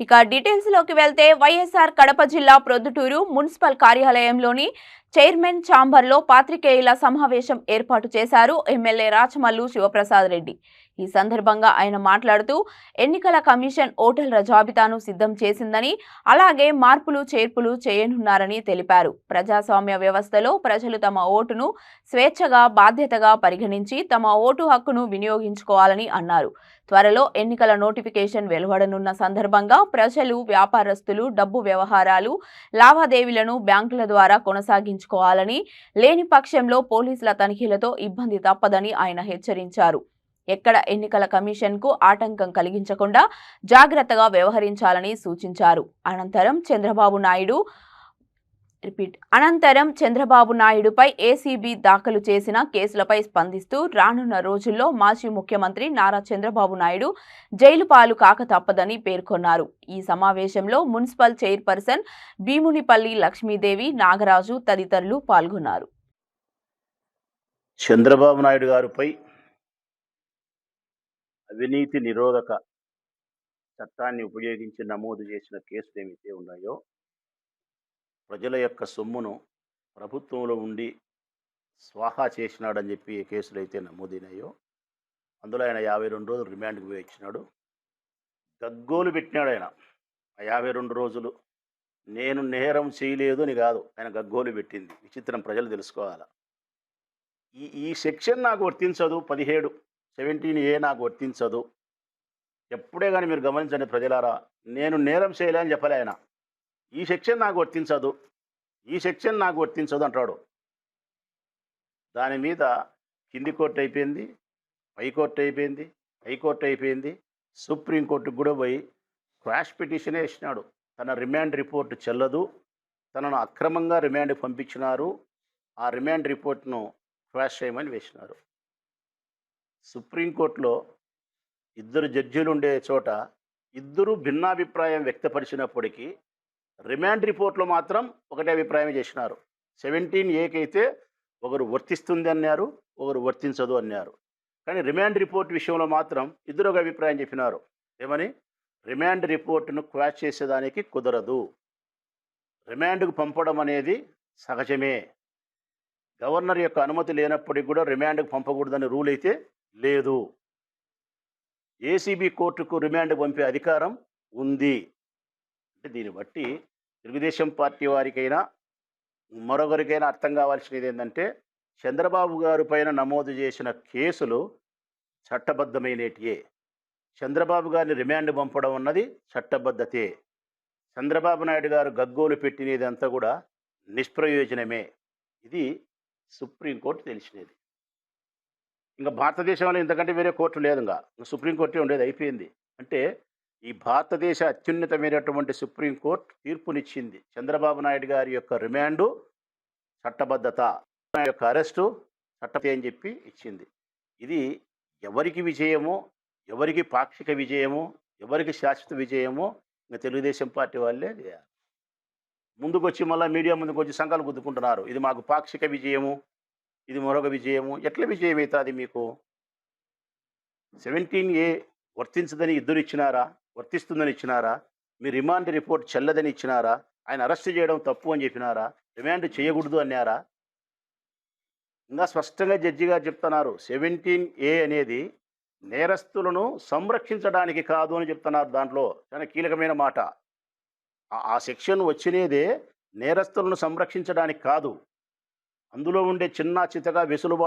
ఇక డీటెయిల్స్ లోకి వెళ్తే వైఎస్ఆర్ కడప జిల్లా ప్రొద్దుటూరు మున్సిపల్ కార్యాలయంలోని చైర్మన్ ఛాంబర్లో పాత్రికేయుల సమావేశం ఏర్పాటు చేశారు ఎమ్మెల్యే రాచమల్లు శివప్రసాద్ రెడ్డి. ఈ సందర్భంగా ఆయన మాట్లాడుతూ ఎన్నికల కమిషన్ ఓటర్ల జాబితాను సిద్ధం చేసిందని, అలాగే మార్పులు చేర్పులు చేయనున్నారని తెలిపారు. ప్రజాస్వామ్య వ్యవస్థలో ప్రజలు తమ ఓటును స్వేచ్ఛగా బాధ్యతగా పరిగణించి తమ ఓటు హక్కును వినియోగించుకోవాలని అన్నారు. త్వరలో ఎన్నికల నోటిఫికేషన్ వెలువడనున్న సందర్భంగా ప్రజలు, వ్యాపారస్తులు డబ్బు వ్యవహారాలు, లావాదేవీలను బ్యాంకుల ద్వారా కొనసాగించుకోవాలని, లేని పక్షంలో పోలీసుల తనిఖీలతో ఇబ్బంది తప్పదని ఆయన హెచ్చరించారు. ఎక్కడ ఎన్నికల కమిషన్కు ఆటంకం కలిగించకుండా జాగ్రత్తగా వ్యవహరించాలని సూచించారు. అనంతరం చంద్రబాబు నాయుడుపై ఏసీబీ దాఖలు చేసిన కేసులపై స్పందిస్తూ రానున్న రోజుల్లో మాజీ ముఖ్యమంత్రి నారా చంద్రబాబు నాయుడు జైలు పాలు కాక తప్పదని పేర్కొన్నారు. ఈ సమావేశంలో మున్సిపల్ చైర్పర్సన్ భీమునిపల్లి లక్ష్మీదేవి, నాగరాజు తదితరులు పాల్గొన్నారు. చంద్రబాబు నాయుడు గారిపై అవినీతి నిరోధక చట్టాన్ని ఉపయోగించి నమోదు చేసిన కేసులు ఏవైతే ఉన్నాయో, ప్రజల యొక్క సొమ్మును ప్రభుత్వంలో ఉండి స్వాహా చేసినాడని చెప్పి ఏ కేసులు అయితే నమోదైనాయో, అందులో ఆయన 52 రోజులు రిమాండ్కి పోయి ఇచ్చినాడు. గగ్గోలు పెట్టినాడు ఆయన. ఆ 52 రోజులు నేను నేరం చేయలేదు అని కాదు, ఆయన గగ్గోలు పెట్టింది. విచిత్రం ప్రజలు తెలుసుకోవాలి. ఈ సెక్షన్ నాకు వర్తించదు, 17A నాకు వర్తించదు. ఎప్పుడే కానీ మీరు గమనించండి ప్రజలారా, నేను నేరం చేయలే అని చెప్పలే ఆయన. ఈ సెక్షన్ నాకు వర్తించదు, ఈ సెక్షన్ నాకు వర్తించదు అంటాడు. దాని మీద కింది కోర్టు అయిపోయింది, హైకోర్టు అయిపోయింది, హైకోర్టు అయిపోయింది, సుప్రీంకోర్టుకు కూడా పోయి క్వాష్ పిటిషన్ వేసినాడు. తన రిమాండ్ రిపోర్టు చెల్లదు, తనను అక్రమంగా రిమాండ్కి పంపించినారు, ఆ రిమాండ్ రిపోర్ట్ను క్వాష్ చేయమని వేసినారు. సుప్రీంకోర్టులో 2 జడ్జీలు ఉండే చోట ఇద్దరు భిన్నాభిప్రాయం వ్యక్తపరిచినప్పటికీ రిమాండ్ రిపోర్ట్లో మాత్రం ఒకటే అభిప్రాయం చేసినారు. 17Aకి అయితే ఒకరు వర్తిస్తుంది అన్నారు, ఒకరు వర్తించదు అన్నారు. కానీ రిమాండ్ రిపోర్ట్ విషయంలో మాత్రం ఇద్దరు ఒక అభిప్రాయం చెప్పినారు. ఏమని? రిమాండ్ రిపోర్టును క్వాష్ చేసేదానికి కుదరదు, రిమాండ్కు పంపడం అనేది సహజమే, గవర్నర్ యొక్క అనుమతి లేనప్పటికీ కూడా రిమాండ్కు పంపకూడదని రూల్ అయితే లేదు, ఏసీబీ కోర్టుకు రిమాండ్ పంపే అధికారం ఉంది. అంటే దీన్ని బట్టి తెలుగుదేశం పార్టీ వారికైనా మరొకరికైనా అర్థం కావాల్సినది ఏంటంటే, చంద్రబాబు గారి పైన నమోదు చేసిన కేసులు చట్టబద్ధమైనటియే. చంద్రబాబు గారిని రిమాండ్ పంపడం అన్నది చట్టబద్ధతే. చంద్రబాబు నాయుడు గారు గగ్గోలు పెట్టినది అంతా కూడా నిష్ప్రయోజనమే. ఇది సుప్రీంకోర్టు తెలిసినది. ఇంకా భారతదేశంలో ఇంతకంటే వేరే కోర్టు లేదు, ఇంకా సుప్రీంకోర్టే ఉండేది, అయిపోయింది. అంటే ఈ భారతదేశ అత్యున్నతమైనటువంటి సుప్రీంకోర్టు తీర్పునిచ్చింది. చంద్రబాబు నాయుడు గారి యొక్క రిమాండు చట్టబద్ధత, ఆయన యొక్క అరెస్టు చట్టతే అని చెప్పి ఇచ్చింది. ఇది ఎవరికి విజయమో, ఎవరికి పాక్షిక విజయమో, ఎవరికి శాశ్వత విజయమో ఇంకా తెలుగుదేశం పార్టీ వాళ్ళే ముందుకు వచ్చి మళ్ళీ మీడియా ముందుకు వచ్చి సంఘాలు గుద్దుకుంటున్నారు. ఇది మాకు పాక్షిక విజయము, ఇది మరొక విజయము. ఎట్లా విజయం అవుతుంది మీకు? 17A వర్తించదని ఇద్దరు ఇచ్చినారా? వర్తిస్తుందని ఇచ్చినారా? మీ రిమాండ్ రిపోర్ట్ చెల్లదని ఇచ్చినారా? ఆయన అరెస్ట్ చేయడం తప్పు అని చెప్పినారా? రిమాండ్ చేయకూడదు అన్నారా? ఇంకా స్పష్టంగా జడ్జి గారు చెప్తున్నారు, 17A అనేది నేరస్తులను సంరక్షించడానికి కాదు అని చెప్తున్నారు. దాంట్లో చాలా కీలకమైన మాట. ఆ సెక్షన్ వచ్చినదే నేరస్తులను సంరక్షించడానికి కాదు, అందులో ఉండే చిన్న చితగా వెసులుబాటు